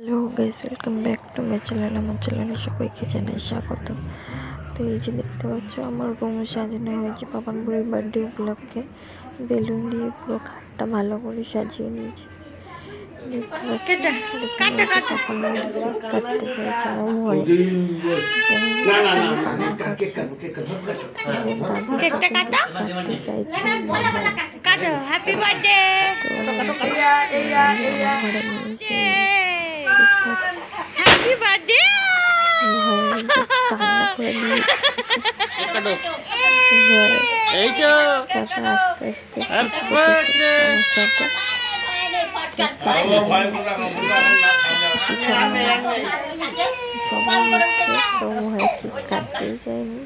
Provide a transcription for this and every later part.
Hello guys, welcome back to my channel. আমার চ্যানেলে সবাইকে জানাই স্বাগত। তো এই যে দেখতে পাচ্ছ, আমার রুম সাজানো হয়েছে পাপান বুড়ির বার্থডে উপলক্ষে। বেলুন দিয়ে পুরো খাটটা ভালো করে সাজিয়ে নিয়েছি। দেখতে পাচ্ছি এখানে আছে পাপান বুড়ি কেক কাটতে চাইছে আমার ভয়ে, কান্না করছে। যে দাদুর সাথে কেক কাটতে চাইছে না ভয়ে। তো আমার ঘরে নিয়ে এসে কেক কাটছে। ভয়ে যে কান্না করে দিয়েছি। তারপর আস্তে আস্তে কেক কেটেছে আমার সাথে। কেক কাটতে সবাই এসছে, তো ভয়ে কেক কাটতেই যায়নি।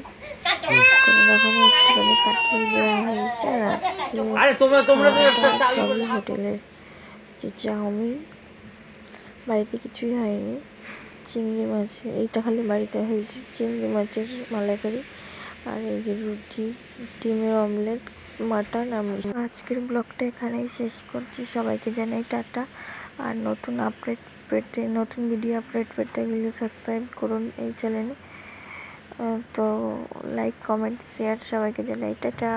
কোনো রকমে একটুখানি কাটিয়ে দেওয়া হয়েছে। আর আজকে সবই হোটেলের যে চাউমিন, বাড়িতে কিছুই হয়নি। চিংড়ি মাছ, এইটা খালি বাড়িতে হয়েছে, চিংড়ি মাছের মালাইকারি, আর এই যে রুটি, ডিমের অমলেট, মাটন। আমি আজকের ব্লগটা এখানেই শেষ করছি। সবাইকে জানাই টাটা। আর নতুন ভিডিও আপডেট পেতে গেলে সাবস্ক্রাইব করুন এই চ্যানেলে। তো লাইক, কমেন্ট, শেয়ার সবাইকে জানাই টাটা।